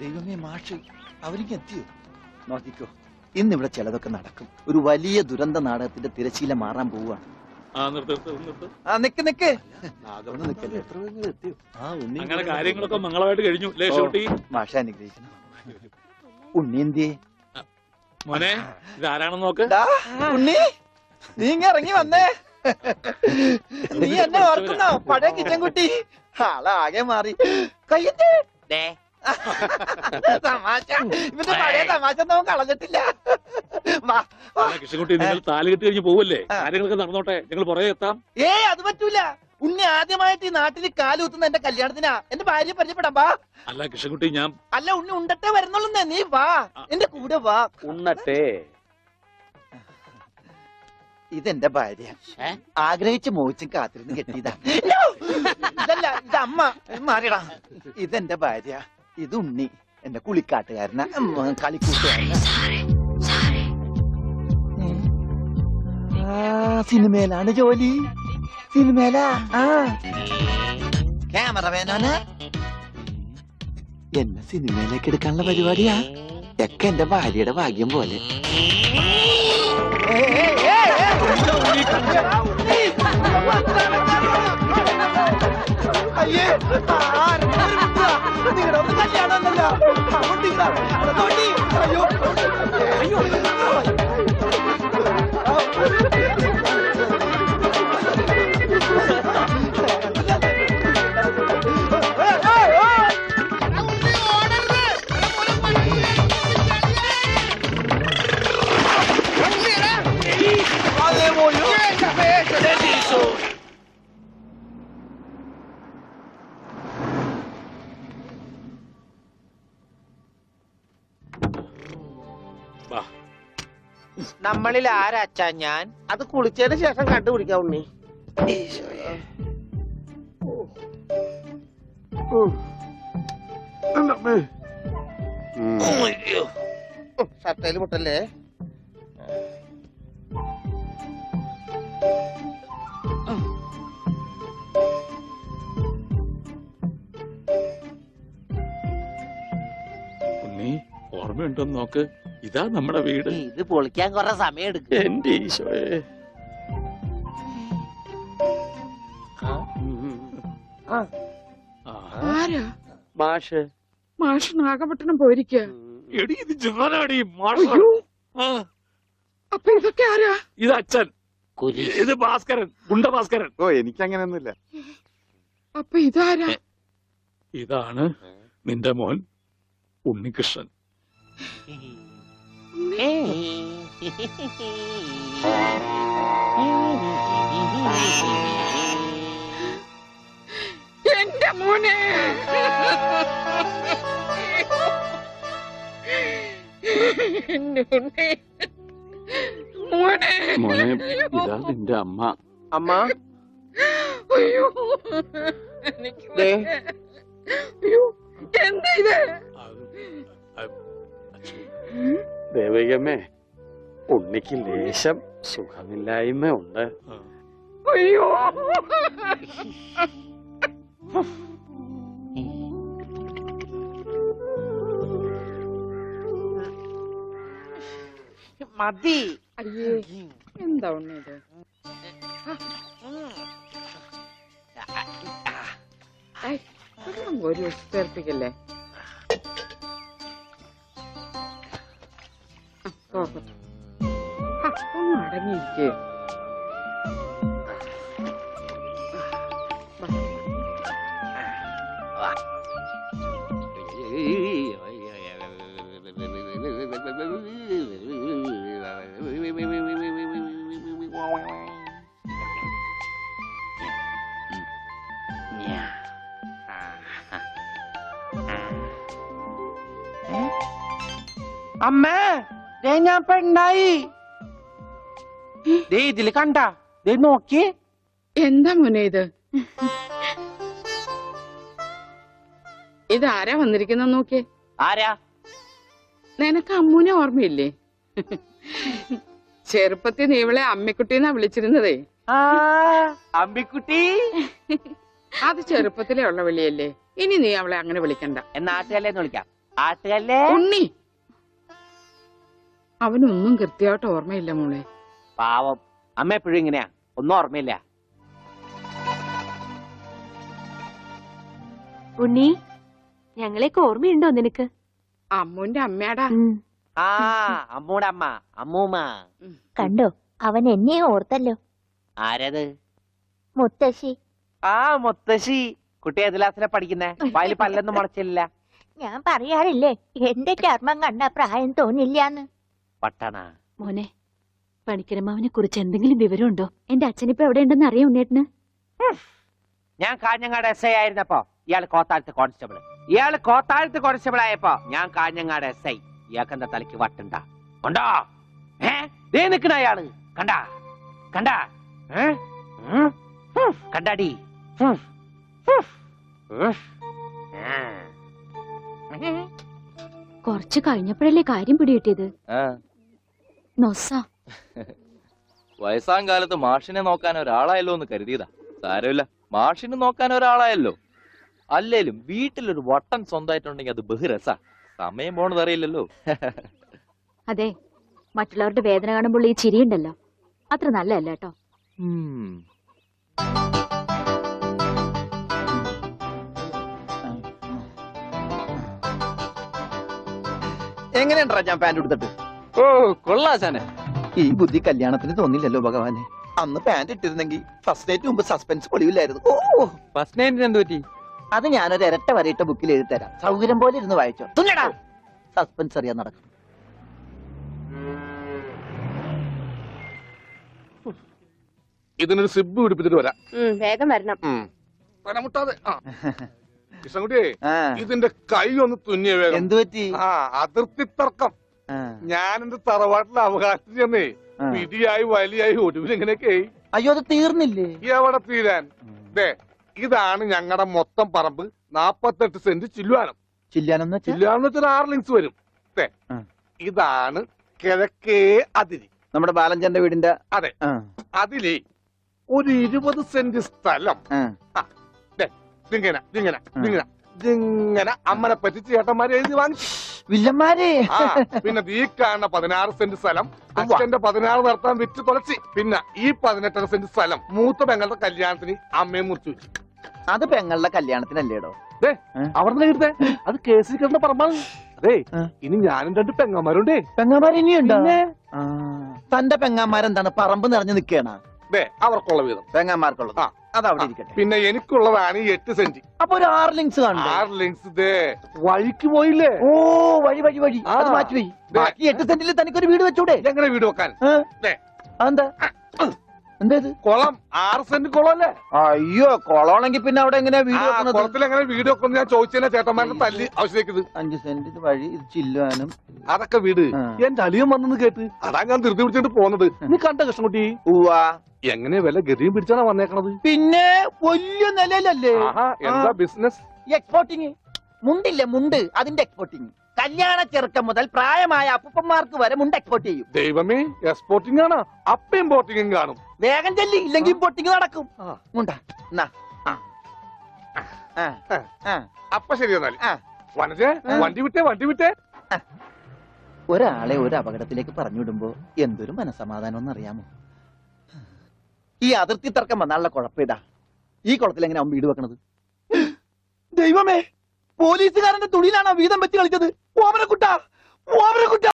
ദൈവമേ മാഷ് അവർക്ക് എത്തിയോ? നോക്കിക്കോ, ഇന്നിവിടെ ചിലതൊക്കെ നടക്കും. ഒരു വലിയ ദുരന്ത നാടകത്തിന്റെ തിരശീല മാറാൻ പോവുകയാണ്. അങ്ങനെ കാര്യങ്ങളൊക്കെ മംഗളമായിട്ട് കഴിഞ്ഞു. മാഷ അനുഗ്രഹിക്കണം. ഉണ്ണി എന്തിയേ? മോനെ ഇതാരാണെന്ന് നോക്ക്. ഉണ്ണി നീ ഇറങ്ങി വന്നേ. നീ എന്നെ ഓർക്കുന്നോ? പഴയ കിച്ചൻകുട്ടി ആളാകെ മാറി. കയ്യേ തമാശ, ഇവന്റെ പഴയ തമാശ നമുക്ക് കളഞ്ഞിട്ടില്ല. കൃഷ്ണൻകുട്ടി, നിങ്ങൾ താലി കെട്ടി കഴിഞ്ഞ് പോവല്ലേ? കാര്യങ്ങളൊക്കെ നടന്നോട്ടെ, ഞങ്ങൾ പുറകെ എത്താം. അത് പറ്റൂല. ഉണ്ണി ആദ്യമായിട്ട് ഈ നാട്ടിൽ കാലുകുത്തുന്ന എന്റെ കല്യാണത്തിനാ. എന്റെ ഭാര്യ പരിചയപ്പെടാം. വാ. അല്ല കൃഷ്ണൻകുട്ടി, ഞാൻ അല്ല ഉണ്ണി ഉണ്ടട്ടെ വരുന്നുള്ളൂ. നീ വാ, എന്റെ കൂടെ വാ. ഉണ്ണട്ടെ. ഇതെന്റെ ഭാര്യ. ആഗ്രഹിച്ച് മോഹിച്ചും കാത്തിരുന്ന് കെട്ടിയതാ. ഇതല്ല, ഇത് അമ്മ. മാറിയടാ. ഇതെന്റെ ഭാര്യ. ഇത് ഉണ്ണി, എന്റെ കുളിക്കാട്ടുകാരനാ, കളിക്കൂട്ടുകാരനാ. സിനിമയിലാണ് ജോലി. സിനിമയിലാ. ക്യാമറമാനാണ്. എന്നെ സിനിമയിലേക്ക് എടുക്കാനുള്ള പരിപാടിയാ. ഒക്കെ എന്റെ ഭാര്യയുടെ ഭാഗ്യം പോലെ. അയ്യേ, നിങ്ങളുടെ ഒന്ന് കല്യാണമല്ലോ. അയ്യോ അയ്യോ, നമ്മളിൽ ആരാച്ചാ ഞാൻ? അത് കുളിച്ചതിന് ശേഷം കണ്ടുപിടിക്കാം ഉണ്ണി. ഷർട്ടയില് മുട്ടല്ലേ? ഉണ്ണി, ഓർമ്മയുണ്ടോന്ന് നോക്ക്. ഇതാ നമ്മുടെ വീട്. ഇത് പൊളിക്കാൻ കുറെ സമയം എടുക്കും. എന്റെ ഈശോയെ. മാഷ് നാഗപട്ടണം പോയിരിക്ക. എടി ഇത് ജാനാടി. അപ്പൊ ഇതൊക്കെ ആരാ? ഇത് അച്ഛൻ. ഇത് ഭാസ്കരൻ, ഗുണ്ട ഭാസ്കരൻ. ഓ, എനിക്കങ്ങനെയൊന്നുമില്ല. അപ്പൊ ഇതാരാ? ഇതാണ് നിന്റെ മോൻ ഉണ്ണികൃഷ്ണൻ. എന്റെ മോനെ. മോനെ മോനെ, ഇതാ നിന്റെ അമ്മ. അമ്മ. അയ്യോ, അയ്യോ, എന്താ ഇത്? ദേവികമ്മേ, ഉണ്ണിക്ക് ലേശം സുഖമില്ലായ്മ ഉണ്ട്. അയ്യോ, മതി. അയ്യേ, എന്താ ഉണ്ണത്? ഒരു ഉപ്പേർപ്പിക്കല്ലേ? അടങ്ങിയിരിക്കേ. അമ്മേ, ഞാൻ പെണ്ണായി. ഇതില് കണ്ട നോക്കി. എന്താ മോനെ ഇത്? ഇതാരാ വന്നിരിക്കുന്ന നോക്കിയേ. ആരാ? നിനക്ക് അമ്മൂനെ ഓർമ്മയില്ലേ? ചെറുപ്പത്തിൽ നീ ഇവളെ അമ്മിക്കുട്ടിന്നാ വിളിച്ചിരുന്നതേ. അമ്മിക്കുട്ടി. അത് ചെറുപ്പത്തിലേ ഉള്ള വിളിയല്ലേ. ഇനി നീ അവളെ അങ്ങനെ വിളിക്കണ്ട. നാട്ടുകാരേന്ന് വിളിക്കാം. ആട്ടുകല്ലേ ഉണ്ണി അവനൊന്നും കൃത്യമായിട്ട് ഓർമ്മയില്ല മോളെ. പാവം അമ്മ എപ്പോഴും ഇങ്ങനെയാ, ഒന്നും ഓർമ്മയില്ല. ഉണ്ണി, ഞങ്ങളെയൊക്കെ ഓർമ്മയുണ്ടോ നിനക്ക്? അമ്മുന്റെ അമ്മയാടാ. ആ അമ്മൂടെ അമ്മ, അമ്മൂമ്മ. കണ്ടോ, അവൻ എന്നെ ഓർത്തല്ലോ. ആരത്? മുത്തശ്ശി. ആ മുത്തശ്ശി. കുട്ടി ഏത് ക്ലാസ്സിലാ പഠിക്കുന്നേ? വായിൽ പല്ലൊന്നും മുളച്ചില്ല. ഞാൻ പറയാറില്ലേ, എന്റെ ചർമ്മം കണ്ട പ്രായം തോന്നില്ലാന്ന്. പട്ടണ മോനെ, പണിക്കരമാവിനെ കുറിച്ച് എന്തെങ്കിലും വിവരമുണ്ടോ? എന്റെ അച്ഛനിപ്പോ എവിടെ ഉണ്ടെന്ന് അറിയാം ഉണ്ണേട്ടന്? ഞാൻ കാഞ്ഞങ്ങാട് SI ആയിരുന്നപ്പോ ഇയാള് കോത്താഴത്ത് കോൺസ്റ്റബിൾ. ഇയാള് കോത്താഴത്ത് കോൺസ്റ്റബിൾ ആയപ്പോ ഞാൻ കാഞ്ഞങ്ങാട് SI. ഇയാൾക്ക് എന്താ തലയ്ക്ക് വട്ടുണ്ടാ? ഉണ്ടോ? ദേ നിക്കണ അയാള്. കണ്ടാ കണ്ടാ? കണ്ടാടി? കുറച്ച് കഴിഞ്ഞപ്പോഴല്ലേ കാര്യം പിടികിട്ടിയത്. നൊസ. വയസ്സാം കാലത്ത് മാഷിനെ നോക്കാൻ ഒരാളായല്ലോ എന്ന് കരുതിയതാ. സാരമില്ല, മാഷിനെ നോക്കാൻ ഒരാളായല്ലോ. അല്ലേലും വീട്ടിലൊരു വട്ടൻ സ്വന്തമായിട്ടുണ്ടെങ്കിൽ അത് ബഹുരസാ. സമയം പോണത് അറിയില്ലല്ലോ. അതെ, മറ്റുള്ളവരുടെ വേദന കാണുമ്പോൾ ഈ ചിരിയുണ്ടല്ലോ, അത്ര നല്ലതല്ല കേട്ടോ. എങ്ങനെയുണ്ടാ ഞാൻ പാന്റ് എടുത്തിട്ട്? ഓ കൊള്ളാശാനെ. ഈ ബുദ്ധി കല്യാണത്തിന് തോന്നില്ലല്ലോ ഭഗവാനെ. അന്ന് പാന്റ് ഇട്ടിരുന്നെങ്കിൽ ഫസ്റ്റ് നൈറ്റ് മുമ്പ് സസ്പെൻസ് പൊളിവില്ലായിരുന്നു. ഓ ഫസ്റ്റ് നൈറ്റിന് എന്ത് പറ്റി? അത് ഞാനൊരു ഇരട്ട വരയിട്ട ബുക്കിൽ എഴുതി തരാം. സൗകര്യം പോലെ ഇരുന്ന് വായിച്ചോ. തുന്നടാ, സസ്പെൻസ് അറിയാൻ നടക്കും. ഇതിനൊരു സിബ് പിടിപ്പിച്ചിട്ട് വരാം. വേഗം വരണം. തലമുട്ടാതെ. കൃഷ്ണൻകുട്ടിയെ, ആ, ഇതിന്റെ കൈ ഒന്ന് തുന്നിയ വേഗം. എന്ത് പറ്റി? ആ അതിർത്തി തർക്കം. ആ, ഞാൻ എന്റെ തറവാട്ടിലെ അവകാശം ചെന്നേ ആ. പിടിയായി വലിയായി ഒടുവിൽ എങ്ങനെയൊക്കെ അയ്യോ, അത് തീർന്നില്ലേ? എവിടെ തീരാൻ? ദേ ഇതാണ് ഞങ്ങളുടെ മൊത്തം പറമ്പ്. 48 സെന്റ് ചില്ലുവാനം. ചില്ലാനെന്ന് വെച്ചാ ചില്ലുവാനം വെച്ചാൽ 6 ലിങ്സ് വരും. ദേ ആ. ഇതാണ് കിഴക്കേ അതിരി. നമ്മുടെ ബാലഞ്ചന്റെ വീടിന്റെ. അതെ. ആ, അതിലേ ഒരു 20 സെന്റ് സ്ഥലം ആ. ഇങ്ങനെ ഇങ്ങനെ ഇങ്ങനെ ഇങ്ങനെ അമ്മനെ പറ്റി ചേട്ടന്മാരെ എഴുതി വാങ്ങിച്ചു. വില്ലന്മാരെ. ആ, പിന്നെ ഈ കാണുന്ന 16 സെന്റ് സ്ഥലം അച്ഛന്റെ 16 നടത്താൻ വിറ്റ് തുളച്ചി. പിന്നെ ഈ 18 സെന്റ് സ്ഥലം മൂത്ത പെങ്ങളുടെ കല്യാണത്തിന് അമ്മയെ മുറിച്ചു വെച്ചു. അത് പെങ്ങളുടെ കല്യാണത്തിനല്ലേടോ? അവിടെ കിട്ടേ അത് കേസിൽ കിടന്ന പറമ്പാണ്. അതെ, ആ. ഇനി ഞാനും 2 പെങ്ങന്മാരുണ്ടേ. പെങ്ങാമാർ ഇനിയുണ്ടോ? തന്റെ പെങ്ങാമാരെന്താണ് പറമ്പ് നിറഞ്ഞു നിക്കണ? ദേ അവർക്കുള്ള വീതം പെങ്ങാമാർക്കുള്ളത്. ആ. അത് അവിടെ ഇരിക്കട്ടെ. പിന്നെ എനിക്കുള്ളതാണ് ഈ 8 സെന്റ്. അപ്പൊ ഒരു 6 ലിങ്സ് കാണും. 6 ലിങ്സ് ദേ വഴിക്ക് പോയില്ലേ? ഓ, വഴി വഴി വഴി. ആ. അത് മാറ്റിപ്പോയി. ബാക്കി 8 സെന്റിൽ തനിക്കൊരു വീട് വെച്ചൂടെ? എങ്ങനെ വീട് വെക്കാൻ? ദേ. അതെന്താ? എന്താ ഇത്? കുളം 6 സെന്റ് കുളം അല്ലേ? അയ്യോ, കൊളമാണെങ്കിൽ പിന്നെ അവിടെ എങ്ങനെയാ വീട് വെക്കുന്നത്? കുളത്തിൽ എങ്ങനെ വീട് വെക്കുന്നു ഞാൻ ചോദിച്ചതിനാ ചേട്ടന്മാരുടെ തല്ലി ആവശ്യത്തേക്ക്. 5 സെന്റ് വഴി ഇത് ചില്ലുവാനും. അതൊക്കെ വീട് ആ. എന്റെ അളിയൻ വന്നെന്ന് കേട്ട് അതാ ഞാൻ ധൃതി പിടിച്ചിട്ട് പോകുന്നത്. നീ കണ്ട കൃഷ്ണൻകുട്ടി ഉവ്വാ. എങ്ങനെ വല്ല ഗതിയും പിടിച്ചാണ് വന്നേക്കണത്? പിന്നെ വലിയ നിലയിലല്ലേ? ആഹാ, എന്താ ബിസിനസ്? എക്സ്പോർട്ടിങ്. മുണ്ടില്ലേ, മുണ്ട്, അതിന്റെ എക്സ്പോർട്ടിങ്. കല്യാണ ചെറുക്കം മുതൽ പ്രായമായ അപ്പൂപ്പന്മാർക്ക് വരെ മുണ്ട് എക്സ്പോർട്ട് ചെയ്യും. ദൈവമേ, എക്സ്പോർട്ടിംഗ് ആണ്. അപ്പ ഇമ്പോർട്ടിംഗും കാണും. വേഗം ചെല്ലി, ഇല്ലെങ്കിൽ ഇമ്പോർട്ടിങ് നടക്കും. ആ. മുണ്ടാ. എന്നാ. ആ. ആ. അപ്പൊ ശരി എന്നാൽ ആ. വനജേ, വണ്ടി വിട്ടേ. ഒരാളെ ഒരു അപകടത്തിലേക്ക് പറഞ്ഞുവിടുമ്പോ എന്തൊരു മനസമാധാനം അറിയാമോ? ഈ അതിർത്തി തർക്കം വന്നാലുള്ള കുഴപ്പമിതാ. ഈ കുളത്തിൽ എങ്ങനെ അവൻ വീട് വെക്കണത്? ദൈവമേ, പോലീസുകാരന്റെ തുണിയിലാണോ വീതം വെച്ച് കളിച്ചത്? ഓമനക്കുട്ട, ഓമനക്കുട്ട.